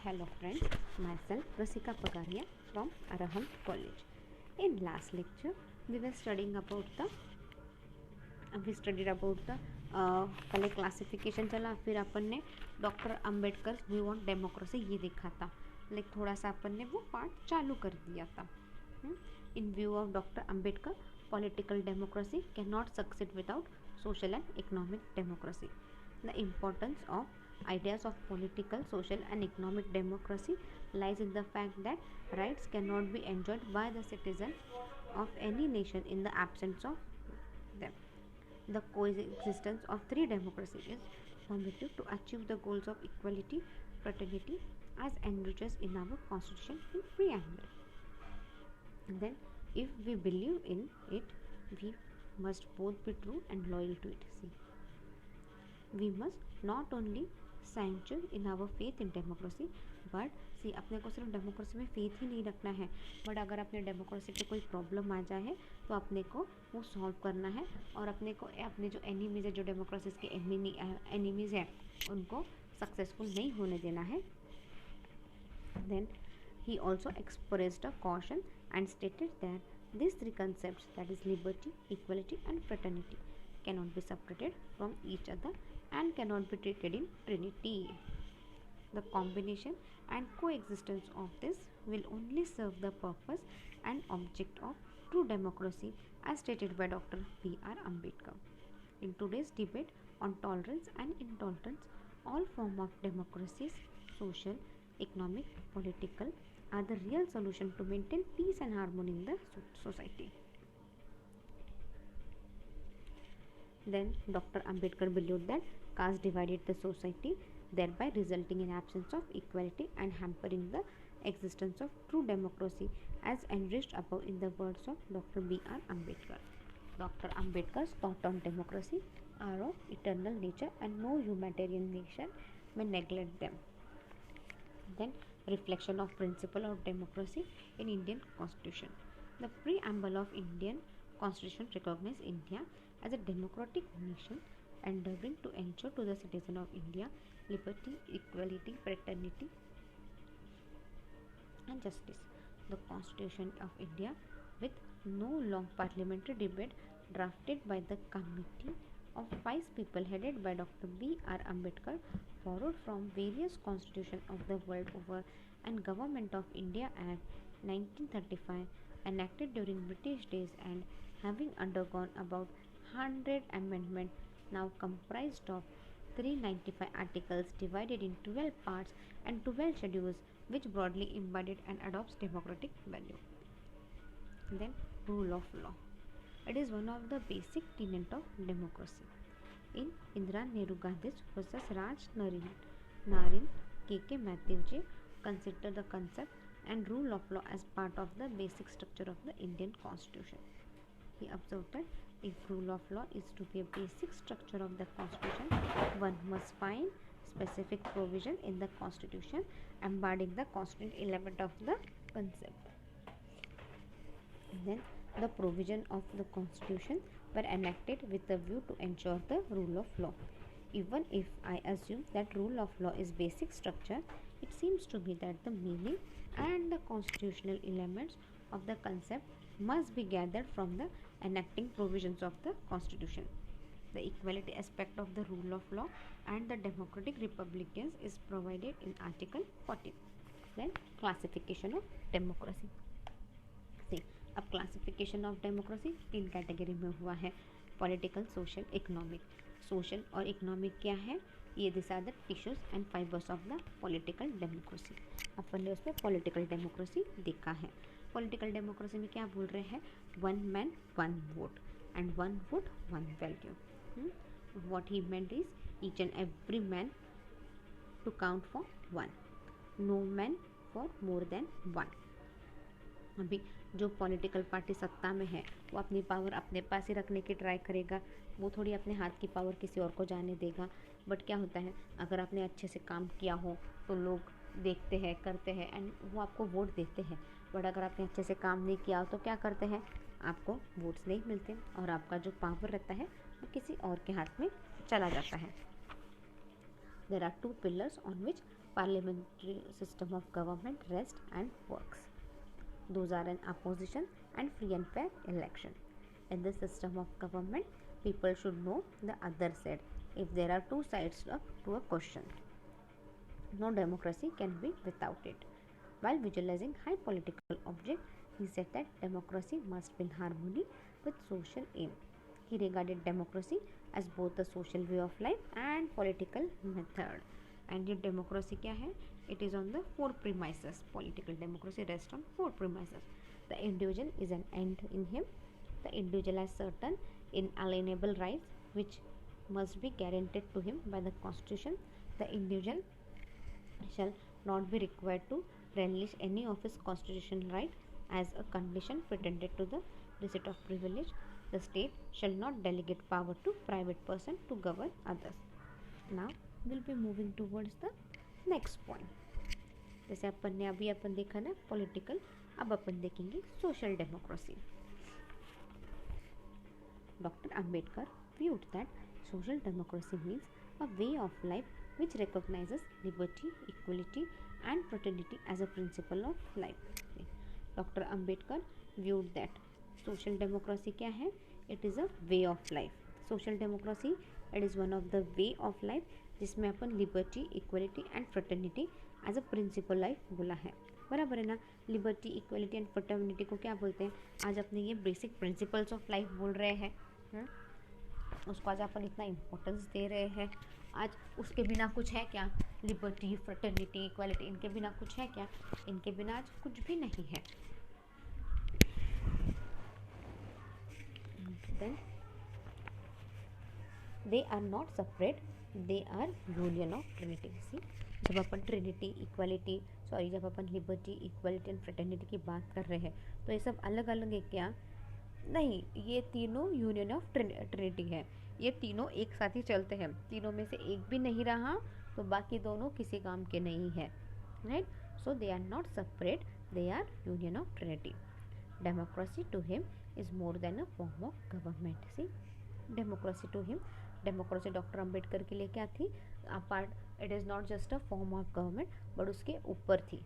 Hello friends, myself Rasika Pagaria from Arahant College. In last lecture, we were studying about the we studied about the पहले classification चला, फिर अपन ने doctor Ambedkar view on democracy ये देखा था. Like थोड़ा सा अपन ने वो पार्ट चालू कर दिया था. इन view of doctor Ambedkar, political democracy cannot succeed without social and economic democracy. The importance of ideas of political, social and economic democracy lies in the fact that rights cannot be enjoyed by the citizen of any nation in the absence of them. The coexistence of three democracies is permitted to achieve the goals of equality, fraternity as enriches in our constitution in preamble. And then if we believe in it, we must both be true and loyal to it. See, we must not only censure in our faith in democracy, but see, अपने को सिर्फ democracy में faith ही नहीं रखना है, but अगर अपने democracy पे कोई प्रॉब्लम आ जाए तो अपने को वो सॉल्व करना है, और अपने को अपने जो एनिमीज़ है, जो डेमोक्रेसी के एनिमीज़ है, उनको सक्सेसफुल नहीं होने देना है. Then he also expressed a caution and stated that these three concepts, that is liberty, equality and fraternity, cannot be separated from each other and cannot be treated in trinity. The combination and coexistence of this will only serve the purpose and object of true democracy as stated by Dr. B.R. Ambedkar. In today's debate on tolerance and intolerance, all forms of democracies, social, economic, political, are the real solution to maintain peace and harmony in the society. Then Dr. Ambedkar believed that caste divided the society, thereby resulting in absence of equality and hampering the existence of true democracy, as enriched above in the words of Dr. B.R. Ambedkar. Dr. Ambedkar's thought on democracy are of eternal nature and no humanitarian nation may neglect them. Then reflection of principle of democracy in Indian Constitution. The preamble of Indian Constitution recognizes India as a democratic nation endeavoring to ensure to the citizen of India liberty, equality, fraternity and justice. The Constitution of India, with no long parliamentary debate, drafted by the committee of 5 people headed by Dr. B.R. Ambedkar, borrowed from various constitutions of the world over, and Government of India Act 1935, enacted during British days and having undergone about 100 amendments, now comprised of 395 articles divided in 12 parts and 12 schedules, which broadly embodied and adopts democratic value. Then rule of law. It is one of the basic tenets of democracy. In Indira Nehru Gandhi's versus Raj Narin K.K. Matthewji consider the concept and rule of law as part of the basic structure of the Indian Constitution. He observed that if rule of law is to be a basic structure of the Constitution, one must find specific provision in the Constitution embodying the constituent element of the concept. Then the provision of the Constitution were enacted with a view to ensure the rule of law. Even if I assume that rule of law is basic structure, it seems to me that the meaning and the constitutional elements of the concept must be gathered from the enacting provisions of the Constitution. The equality aspect of the rule of law and the democratic republicans is provided in Article 14. Then classification of democracy. See, अब classification of democracy 3 category में हुआ है, political, social, economic. Social और economic क्या है, ये this are the tissues and fibres of the political democracy. अपन ने उसमें पॉलिटिकल डेमोक्रेसी देखा है. पॉलिटिकल डेमोक्रेसी में क्या बोल रहे हैं, 1 man 1 vote and 1 vote 1 value. What he meant is each and every man to count for 1, no man for more than 1. अभी जो पॉलिटिकल पार्टी सत्ता में है वो अपनी पावर अपने पास ही रखने की ट्राई करेगा, वो थोड़ी अपने हाथ की पावर किसी और को जाने देगा. बट क्या होता है, अगर आपने अच्छे से काम किया हो तो लोग देखते हैं, करते हैं एंड वो आपको वोट देते हैं. बट अगर आपने अच्छे से काम नहीं किया हो तो क्या करते हैं, आपको वोट्स नहीं मिलते और आपका जो पावर रहता है वो किसी और के हाथ में चला जाता है. There are two pillars on which parliamentary system of government rests and works. Those are an opposition and free and fair election. In this system of government, people should know the other side if there are two sides to a question. No democracy can be without it. While visualizing high political object, he said that democracy must be in harmony with social aim. He regarded democracy as both a social way of life and political method. And ये democracy क्या है? It is on the four premises. Political democracy rests on four premises. The individual is an end in him. The individual has certain inalienable rights which must be guaranteed to him by the constitution. The individual shall not be required to relish any of his constitutional right as a condition pretended to the receipt of privilege. The state shall not delegate power to private person to govern others. Now we'll be moving towards the next point. जैसे अपन ने अभी अपन देखा ना political, अब अपन देखेंगे social democracy. Dr. Ambedkar viewed that social democracy means a way of life which recognizes liberty, equality and fraternity as a principle of life. Dr. Ambedkar viewed that social democracy क्या है? It is a way of life. Social democracy, it is one of the way of life जिसमें अपन liberty, equality and fraternity as a principle life बोला है. बराबर है ना. Liberty, equality and fraternity को क्या बोलते हैं? आज अपने ये बेसिक प्रिंसिपल्स ऑफ लाइफ बोल रहे हैं. उसको आज अपन इतना इम्पोर्टेंस दे रहे हैं. आज उसके बिना कुछ है क्या? लिबर्टी, फ्रेटर्निटी, इक्वलिटी, इनके बिना कुछ है क्या? इनके बिना आज कुछ भी नहीं है. Then they are not separate, they are union of trinity. See, जब अपन ट्रिनिटी, इक्वलिटी, जब अपन लिबर्टी, इक्वलिटी एंड फ्रेटर्निटी की बात कर रहे हैं तो ये सब अलग अलग है क्या? नहीं, ये तीनों यूनियन ऑफ ट्रिनिटी है. ये तीनों एक साथ ही चलते हैं. तीनों में से एक भी नहीं रहा तो बाकी दोनों किसी काम के नहीं है. Right. So they are not separate, they are union of trinity. Democracy to him is more than a form of government. See, democracy to him, democracy doctor Ambedkar के लिए क्या थी? Apart, it is not just a form of government but उसके ऊपर थी.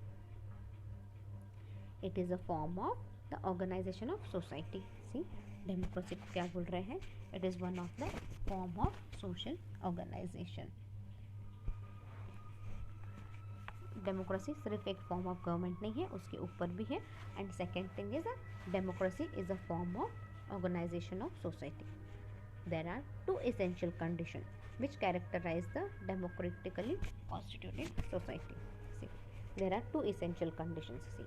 It is a form of the organisation of society. See, democracy को क्या बोल रहे हैं? It is one of the form of social organisation. Democracy सिर्फ एक फॉर्म ऑफ गवर्नमेंट नहीं है, उसके ऊपर भी है. And second thing is democracy is a form of organisation of society. There are two essential conditions which characterize the democratically constituted society. See, there are two essential conditions. See,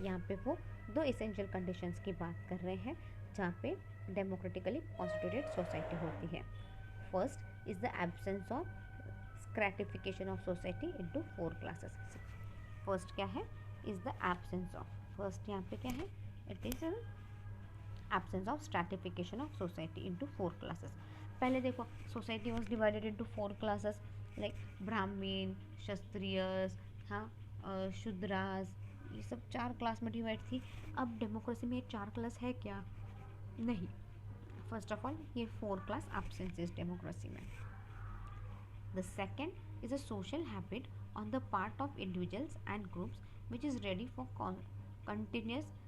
यहाँ पे वो दो essential conditions की बात कर रहे हैं जहाँ पे democratically constituted society होती है. First is the absence of stratification of society into four classes. See, first क्या है? Is the absence of. First यहाँ पे क्या है? It is a absence of stratification of society into four classes. पहले देखो society was divided into four classes like Brahmin, Kshatriyas, हाँ, शूद्रास, ये सब चार क्लास में डिवाइड थी. अब डेमोक्रेसी में ये चार क्लास है क्या? नहीं. फर्स्ट ऑफ ऑल ये four class absence is democracy में. The second is a social habit on the part of individuals and groups which is ready for continuous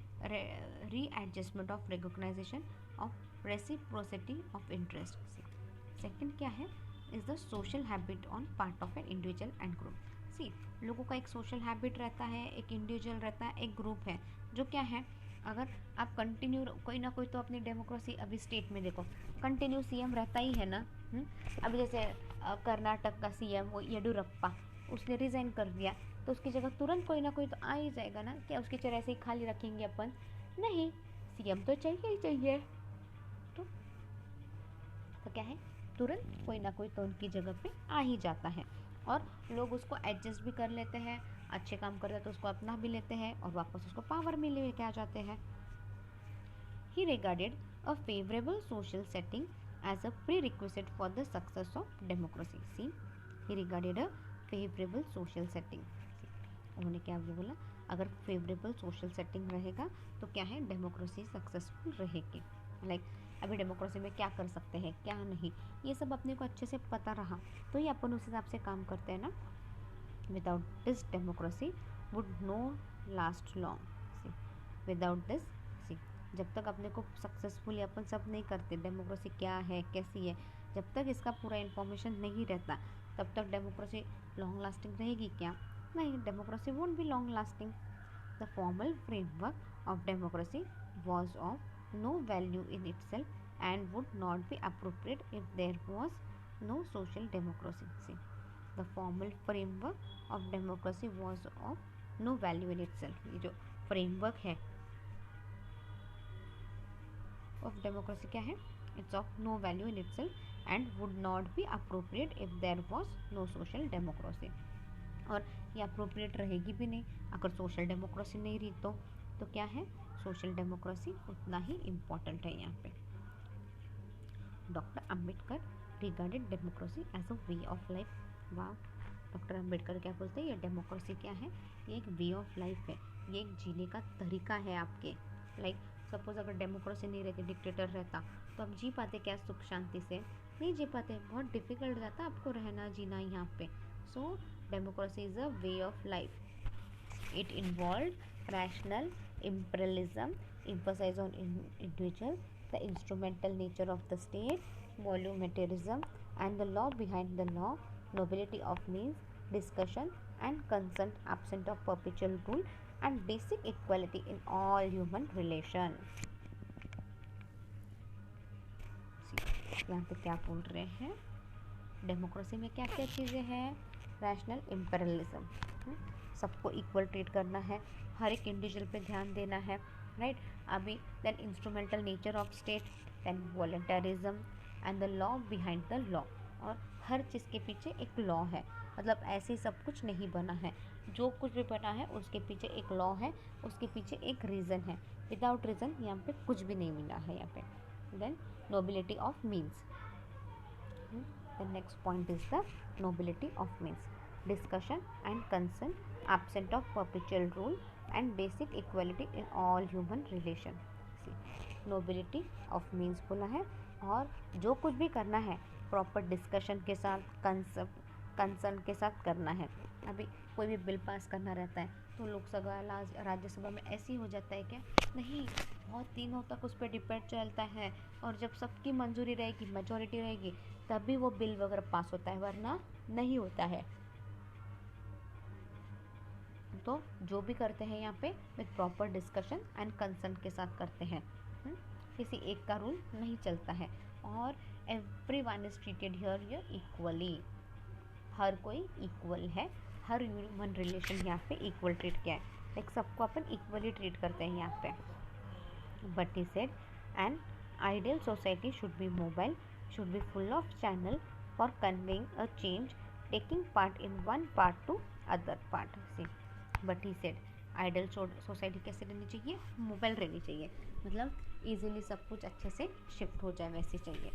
readjustment of recognition of reciprocity of interest. Second क्या है? Is the social habit on part of an individual and group. See, लोगों का एक social habit रहता है, एक individual रहता है, एक ग्रुप है. जो क्या है? अगर आप कंटिन्यू कोई ना कोई तो अपनी डेमोक्रेसी, अभी स्टेट में देखो कंटिन्यू सीएम रहता ही है ना. अभी जैसे कर्नाटक का सीएम वो येडियुरप्पा, उसने रिज़ाइन कर दिया तो उसकी जगह तुरंत कोई ना कोई तो आ ही जाएगा ना. क्या उसकी चेहरे ऐसे ही खाली रखेंगे अपन? नहीं, सीएम तो चाहिए ही चाहिए. तो क्या है? तुरंत कोई ना कोई तो उनकी जगह पे आ ही जाता है और लोग उसको एडजस्ट भी कर लेते हैं. अच्छे काम करते हैं तो उसको अपना भी लेते हैं और वापस उसको पावर में लेके आ जाते हैं. He regarded a favourable social setting as a prerequisite for the success of democracy. See, he regarded a favourable social setting. उन्होंने क्या बोला? अगर फेवरेबल सोशल सेटिंग रहेगा तो क्या है? डेमोक्रेसी सक्सेसफुल रहेगी. लाइक अभी डेमोक्रेसी में क्या कर सकते हैं क्या नहीं, ये सब अपने को अच्छे से पता रहा तो ही अपन उस हिसाब से काम करते हैं ना। Without this democracy would no last long. Without this see, जब तक अपने को सक्सेसफुली अपन सब नहीं करते डेमोक्रेसी क्या है कैसी है, जब तक इसका पूरा इन्फॉर्मेशन नहीं रहता तब तक डेमोक्रेसी लॉन्ग लास्टिंग रहेगी क्या? नहीं, democracy won't be long lasting. The formal framework of democracy was of no value in itself and would not be appropriate if there was no social democracy. See, the formal framework of democracy was of no value in itself. ये जो framework है of democracy क्या है? It's of no value in itself and would not be appropriate if there was no social democracy. और ये appropriate रहेगी भी नहीं अगर सोशल डेमोक्रेसी नहीं रही तो क्या है, सोशल डेमोक्रेसी उतना ही इम्पॉर्टेंट है यहाँ पे। Doctor Ambedkar regarded democracy as a way of life. वाह, डॉक्टर अम्बेडकर क्या बोलते हैं, ये डेमोक्रेसी क्या है, ये एक वे ऑफ लाइफ है, ये एक जीने का तरीका है आपके। लाइक सपोज अगर डेमोक्रेसी नहीं रहती, डिक्टेटर रहता तो आप जी पाते क्या सुख शांति से? नहीं जी पाते, बहुत डिफिकल्ट रहता आपको रहना जीना यहाँ पे। So democracy is a way of life. It involved rational imperialism, emphasis on individual, the instrumental nature of the state, voluntarism, and the law behind the law, nobility of means, discussion and consent, absent of perpetual rule, and basic equality in all human relation. यहाँ पे क्या बोल रहे हैं, democracy में क्या क्या चीज़ें हैं? रैशनल इम्पेरियलिज्म, सबको इक्वल ट्रीट करना है, हर एक इंडिविजुअल पे ध्यान देना है, राइट। अभी then instrumental nature of state, then voluntarism and the law behind the law, और हर चीज़ के पीछे एक लॉ है, मतलब ऐसे ही सब कुछ नहीं बना है, जो कुछ भी बना है उसके पीछे एक लॉ है, उसके पीछे एक रीज़न है, विदाउट रीज़न यहाँ पे कुछ भी नहीं मिला है यहाँ पे। Then nobility of means, the next point is the nobility of means, discussion and consent, absent of perpetual rule, and basic equality in all human relation. nobility of means बोला है, और जो कुछ भी करना है प्रॉपर डिस्कशन के साथ, कंसर्न के साथ करना है। अभी कोई भी बिल पास करना रहता है तो लोकसभा राज्यसभा में ऐसे ही हो जाता है क्या? नहीं, बहुत दिनों तक उस पर डिपेंड चलता है, और जब सबकी मंजूरी रहेगी, मेजॉरिटी रहेगी, तभी वो बिल वगैरह पास होता है, वरना नहीं होता है। तो जो भी करते हैं यहाँ पे with proper discussion and concern के साथ करते हैं, किसी एक का रूल नहीं चलता है, और everyone is treated here equally, हर कोई इक्वल है, हर ह्यूमन रिलेशन यहाँ पे इक्वल ट्रीट किया है, लाइक सबको अपन इक्वली ट्रीट करते हैं यहाँ पे। But he said an ideal society should be mobile, should be full of channel for conveying a change, taking part in one part to other part. See, but he said ideal society कैसे रहनी चाहिए? Mobile रहनी चाहिए, मतलब easily सब कुछ अच्छे से शिफ्ट हो जाए वैसे चाहिए।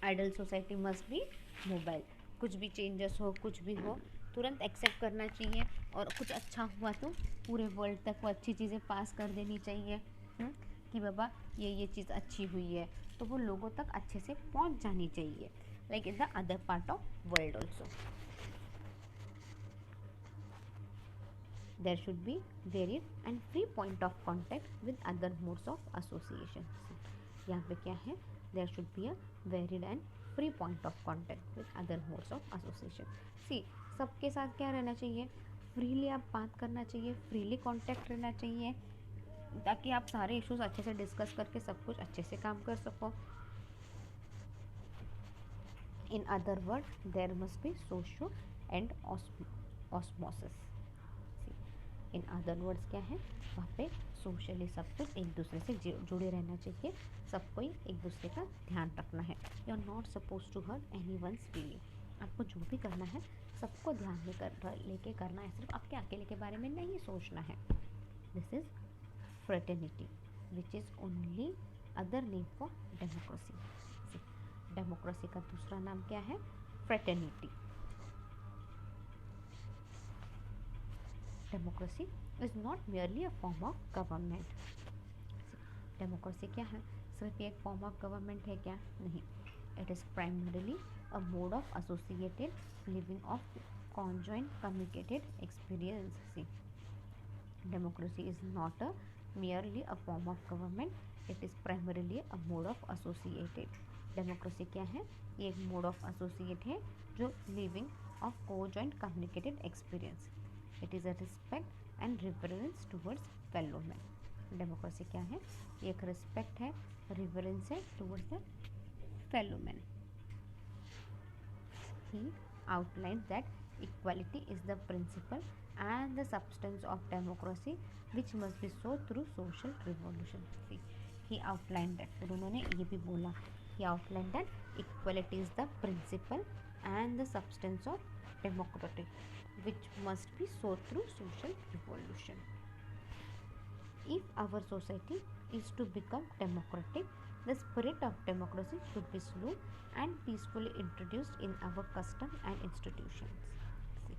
Ideal society must be mobile, कुछ भी चेंजेस हो, कुछ भी हो, तुरंत एक्सेप्ट करना चाहिए, और कुछ अच्छा हुआ तो पूरे वर्ल्ड तक वो अच्छी चीज़ें पास कर देनी चाहिए, कि बाबा ये चीज़ अच्छी हुई है, तो वो लोगों तक अच्छे से पहुंच जानी चाहिए, like in the other part of world also. There should be varied and free point of contact with other modes of association. यहाँ पे क्या है? There should be a varied and free point of contact with other modes of association. See, सबके साथ क्या रहना चाहिए? Freely आप बात करना चाहिए, फ्रीली कांटेक्ट रहना चाहिए, ताकि आप सारे इश्यूज अच्छे से डिस्कस करके सब कुछ अच्छे से काम कर सको। In other words, there must be socio and osmosis. In other words क्या है? वहाँ पे सोशली सब कुछ एक दूसरे से जुड़े रहना चाहिए, सबको एक दूसरे का ध्यान रखना है। You are not suppose to hurt any one's feeling, आपको जो भी करना है सबको ध्यान में लेके करना है, सिर्फ आपके अकेले के बारे में नहीं सोचना है। This is fraternity which is only other name for democracy. Democracy का दूसरा नाम क्या है? Fraternity. Democracy is not merely a form of government. Democracy क्या है? सिर्फ एक फॉर्म ऑफ गवर्नमेंट है क्या? नहीं, it is primarily a mode of associated living of conjoint communicated experience. See, democracy is not merely a form of government, it is primarily a mode of associated. Democracy क्या है? ये एक mode of associate है जो living of को joint communicated experience. It is a respect and reverence towards fellow man. Democracy क्या है? ये एक रिस्पेक्ट है, रिवरेंस है towards the fellow man. He outlines that equality is the principle and the substance of democracy which must be so through social revolution. See, he outlined that. फिर उन्होंने ये भी बोला, he outlined that equality is the principle and the substance of democracy which must be so through social revolution. If our society is to become democratic, the spirit of democracy should be slow and peacefully introduced in our custom and institutions. See,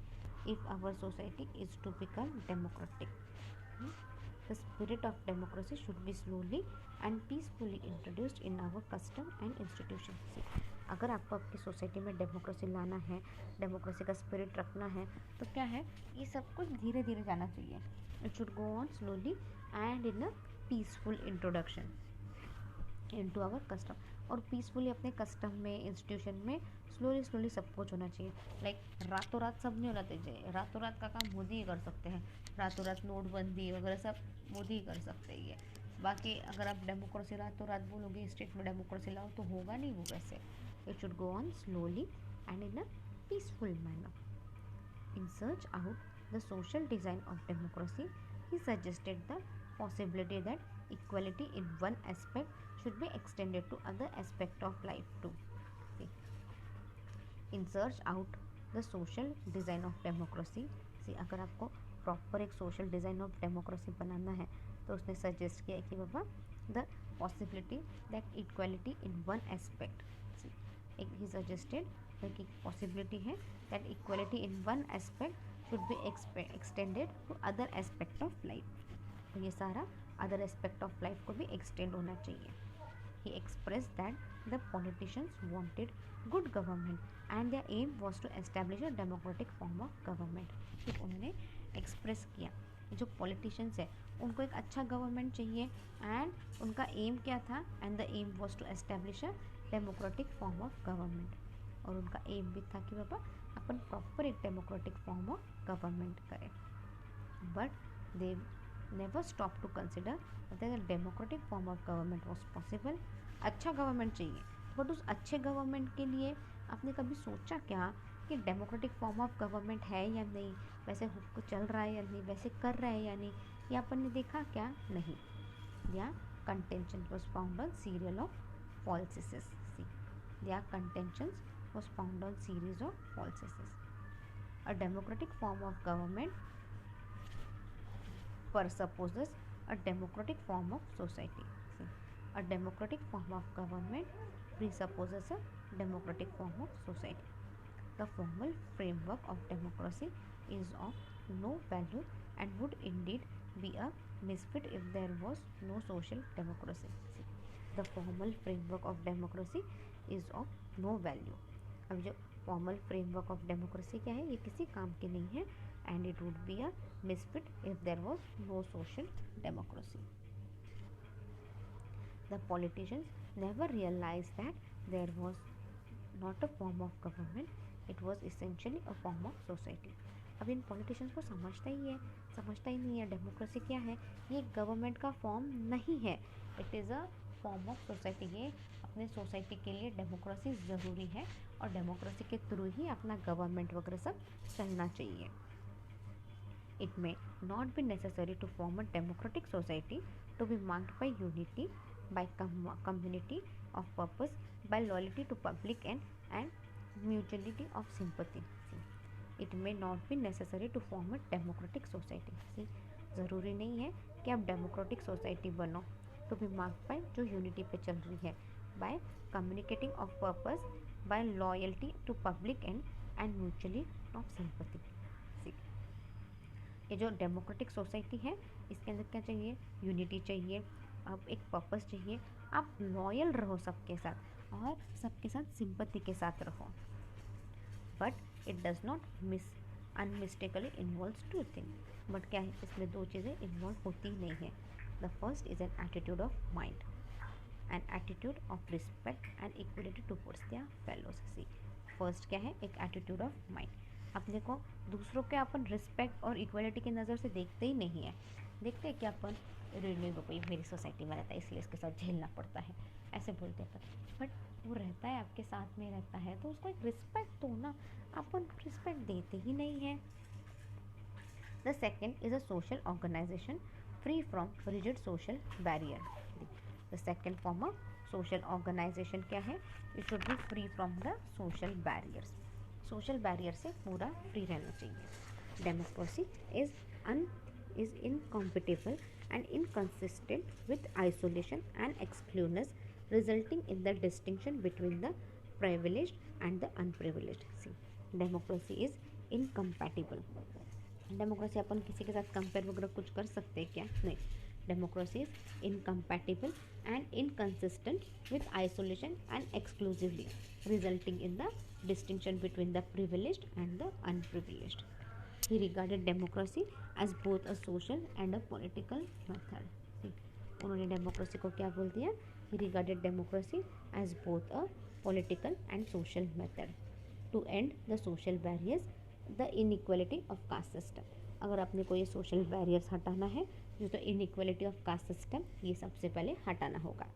if our society is to become democratic, the spirit of democracy should be slowly and peacefully introduced in our custom and institutions. See, अगर आपको आपकी society में democracy लाना है, democracy का spirit रखना है, तो क्या है, ये सब कुछ धीरे धीरे जाना चाहिए. It should go on slowly and in a peaceful introduction into our custom. और पीसफुली अपने कस्टम में, इंस्टीट्यूशन में स्लोली सब कुछ होना चाहिए. लाइक रातों रात सब नहीं होना चाहिए. रातों रात का काम मोदी ही कर सकते हैं. रातों रात नोटबंदी वगैरह सब मोदी ही कर सकते हैं. बाकी अगर आप डेमोक्रेसी रातों रात बोलोगे स्टेट में डेमोक्रेसी लाओ तो होगा नहीं वो वैसे. It should go on slowly and in a peaceful manner. In search out the social design of democracy, he suggested the possibility that equality in one aspect should be extended to other aspect of life too. See, in search out the social design of democracy. See, अगर आपको proper एक social design of democracy बनाना है तो उसने suggest किया कि बाबा the possibility that equality in one aspect. He suggested कि पॉसिबिलिटी है that equality in one aspect should be extended to other aspect of life. तो ये सारा अदर एस्पेक्ट ऑफ लाइफ को भी एक्सटेंड होना चाहिए. He express that the politicians wanted good government and their aim was to establish a democratic form of government. फिर उन्होंने express किया जो पॉलिटिशियंस है उनको एक अच्छा गवर्नमेंट चाहिए एंड उनका एम क्या था, and the aim was to establish a democratic form of government. और उनका एम भी था कि बाबा अपन प्रॉपर एक डेमोक्रेटिक फॉर्म ऑफ गवर्नमेंट करें. But they never stop to consider that democratic form of government was possible. अच्छा गवर्नमेंट चाहिए, बट उस अच्छे गवर्नमेंट के लिए आपने कभी सोचा क्या कि डेमोक्रेटिक फॉर्म ऑफ गवर्नमेंट है या नहीं, वैसे चल रहा है या नहीं, वैसे कर रहा है या नहीं, ये अपन ने देखा क्या? नहीं. या contention was found on serial of falsities. See, their contentions was found on series of falsities. A democratic form of government presupposes a democratic form of society. See, a democratic form of government presupposes a democratic form of society. The formal framework of democracy is of no value and would indeed be a misfit if there was no social democracy. See, the formal framework of democracy is of no value. अब जो formal framework of democracy क्या है, ये किसी काम की नहीं है and it would be a misfit if there was no social democracy. The politicians never realized that there was not a form of government, it was essentially a form of society. अब इन politicians को समझता ही नहीं है democracy क्या है. ये government का form नहीं है, it is a form of society. ये अपने सोसाइटी के लिए डेमोक्रेसी ज़रूरी है और डेमोक्रेसी के थ्रू ही अपना गवर्नमेंट वगैरह सब चलना चाहिए. It may not be necessary to form a democratic society to be marked by unity, by community of purpose, by loyalty to public and mutuality of sympathy. It may not be necessary to form a democratic society. ज़रूरी नहीं है कि आप democratic society बनो to be marked by जो unity पे चल रही है, by communicating of purpose, by loyalty to public and mutually of sympathy. ये जो डेमोक्रेटिक सोसाइटी है इसके अंदर क्या चाहिए? यूनिटी चाहिए, अब एक पर्पस चाहिए, आप लॉयल रहो सबके साथ और सबके साथ सिंपैथी के साथ रहो, but it does not unmistakably involves two thing, but क्या है इसमें दो चीज़ें इन्वॉल्व होती नहीं है. The first is an attitude of mind, an attitude of respect and equality towards their fellows. See first क्या है, एक एटीट्यूड ऑफ माइंड. अपने को दूसरों के अपन रिस्पेक्ट और इक्वलिटी की नज़र से देखते ही नहीं है. देखते हैं कि अपन रिन्यू कोई मेरी सोसाइटी में रहता है इसलिए इसके साथ झेलना पड़ता है, ऐसे बोलते हैं अपन. बट वो रहता है आपके साथ में रहता है तो उसको एक रिस्पेक्ट दो ना, अपन रिस्पेक्ट देते ही नहीं है. The second is a social organisation free from rigid social barrier. The second form of social organisation क्या है, it should be free from the social barriers. Social barrier से पूरा फ्री रहना चाहिए. Democracy is incompatible and inconsistent with isolation and exclusiveness, resulting in the distinction between the privileged and the unprivileged. See, democracy is incompatible. Democracy अपन किसी के साथ compare वगैरह कुछ कर सकते हैं क्या? नहीं. Democracy is incompatible and inconsistent with isolation and exclusively, resulting in the distinction between the privileged and the unprivileged. He regarded democracy as both a social and a political method. उन्होंने democracy को क्या बोल दिया? He regarded democracy as both a political and social method to end the social barriers, the inequality of caste system. अगर अपने को ये social barriers हटाना है जो तो इनइक्वलिटी ऑफ कास्ट सिस्टम, ये सबसे पहले हटाना होगा.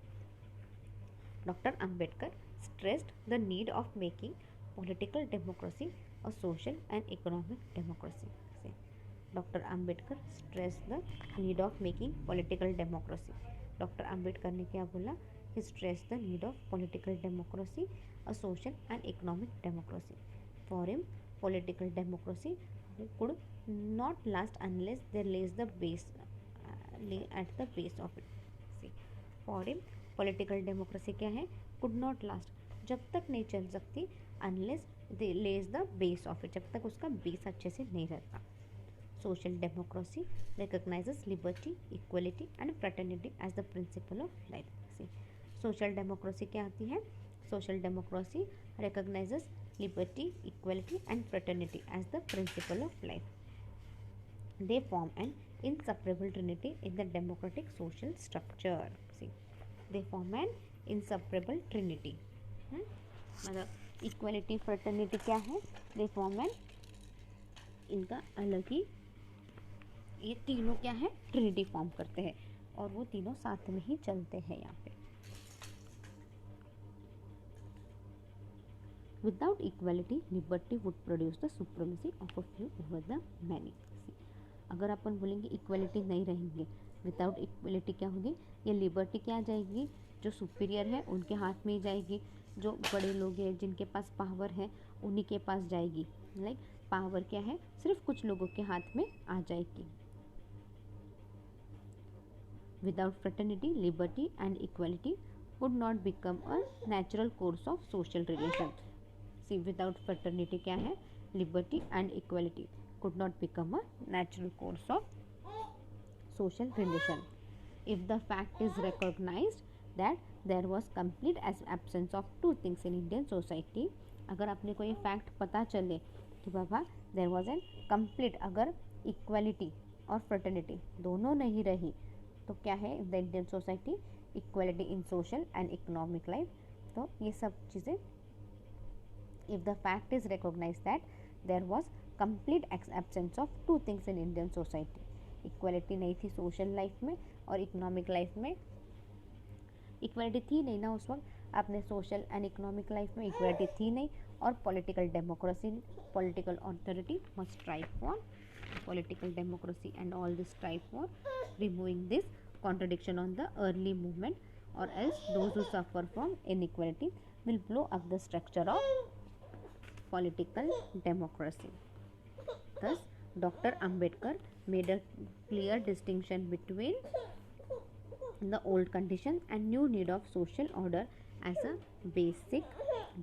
Doctor Ambedkar stressed the need of making political democracy a social and economic democracy. Doctor Ambedkar stressed the need of making political democracy. Doctor Ambedkar ने क्या बोला? He stressed the need of political democracy a social and economic democracy. For him, political democracy could not last unless there lays the base at the base of it. See, for him, political democracy क्या है? Could not last, जब तक नहीं चल सकती unless they lays the base of it, जब तक उसका बेस अच्छे से नहीं रहता. Social democracy recognizes liberty, equality and fraternity as the principle of life. See, social democracy क्या आती है? Social democracy recognizes liberty, equality and fraternity as the principle of life. They form an inseparable trinity in the democratic social structure. See, they form an inseparable trinity. मतलब equality fraternity क्या है? They form an, इनका अलग ही, ये तीनों क्या है? Trinity form करते हैं और वो तीनों साथ में ही चलते हैं यहाँ पे. Without equality liberty would produce the supremacy of a few over the many. अगर अपन बोलेंगे इक्वलिटी नहीं रहेंगे, विदाउट इक्वलिटी क्या होगी? ये लिबर्टी क्या आ जाएगी? जो सुपीरियर है उनके हाथ में ही जाएगी, जो बड़े लोग हैं जिनके पास पावर है उन्हीं के पास जाएगी. लाइक पावर क्या है? सिर्फ कुछ लोगों के हाथ में आ जाएगी. Without fraternity liberty and equality would not become a natural course of social relation. See, without fraternity क्या है? Liberty and equality could not become a natural course of social relation. If the fact is recognized that there was complete absence of two things in Indian society, अगर अपने को ये fact पता चले कि बाबा there was an complete, अगर equality और फ्रेटर्निटी दोनों नहीं रही तो क्या है in the Indian society? Equality in social and economic life. तो ये सब चीज़ें, if the fact is recognise that there was complete absence of two things in Indian society, equality नहीं थी सोशल लाइफ में और इकोनॉमिक लाइफ में. Equality थी नहीं ना उस वक्त, अपने सोशल एंड इकोनॉमिक लाइफ में इक्वलिटी थी नहीं. और political democracy, political authority must strive for political democracy and all this strive for removing this contradiction on the early movement, or else those who suffer from inequality will blow up the structure of political democracy. Thus, Dr. Ambedkar made a clear distinction between the old condition and new need of social order as a basic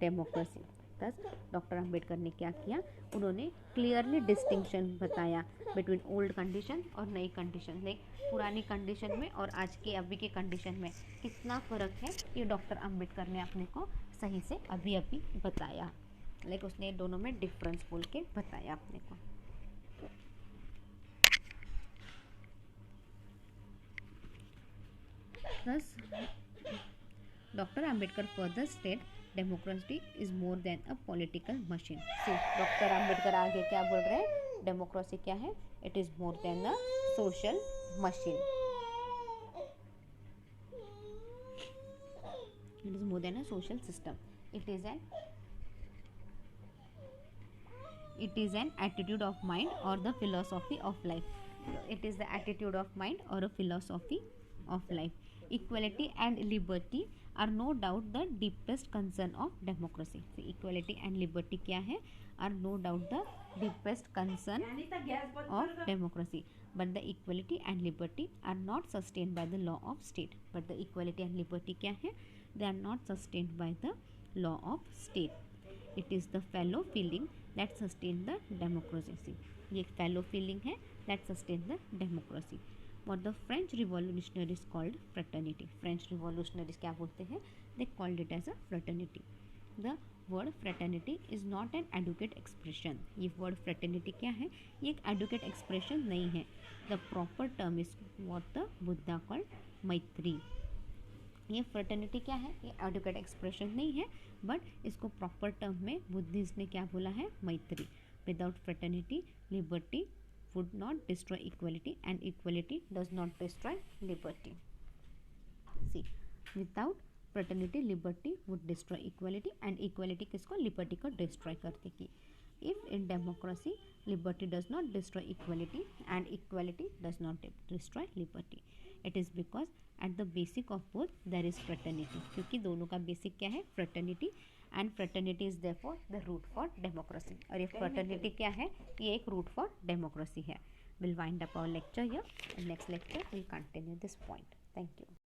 democracy. Thus doctor Ambedkar ने क्या किया, उन्होंने clearly distinction बताया between old condition और नई condition, like पुरानी condition में और आज के अभी के कंडीशन में कितना फ़र्क है, ये डॉक्टर अम्बेडकर ने अपने को सही से अभी अभी बताया। लाइक उसने दोनों में डिफरेंस बोल के बताया अपने को। Thus, Dr. Ambedkar further state democracy is more than a political machine. See, Dr. Ambedkar आगे क्या बोल रहे हैं, डेमोक्रेसी क्या है, it is more than a social machine. It is more than a social system. It is an attitude of mind or the philosophy of life. It is the attitude of mind or a philosophy of life. Equality and liberty are no doubt the deepest concern of democracy. So, equality and liberty क्या है, are no doubt the deepest concern of democracy. But the equality and liberty are not sustained by the law of state. But the equality and liberty क्या है, they are not sustained by the law of state. It is the fellow feeling that sustain the democracy. ये एक fellow feeling है that sustain the democracy. What the French revolutionaries called fraternity. French revolutionaries क्या बोलते हैं, they called it as a fraternity. The word fraternity is not an adequate expression. ये word fraternity क्या है, ये एक adequate expression नहीं है. The proper term is what the Buddha called मैत्री. ये फ्रेटर्निटी क्या है, ये एडुकेट एक्सप्रेशन नहीं है, बट इसको प्रॉपर टर्म में बुद्धिस्ट ने क्या बोला है, मैत्री. Without fraternity liberty would not destroy equality and equality does not destroy liberty. See, without fraternity liberty would destroy equality and equality किसको, लिबर्टी को डिस्ट्रॉय कर देगी. If in democracy liberty does not destroy equality and equality does not destroy liberty, it is because at the basic of both there is fraternity. क्योंकि दोनों का basic क्या है, fraternity, and fraternity is therefore the root for democracy. और ये fraternity क्या है, ये एक root for democracy है. We'll wind up our lecture here. In next lecture we'll continue this point. Thank you.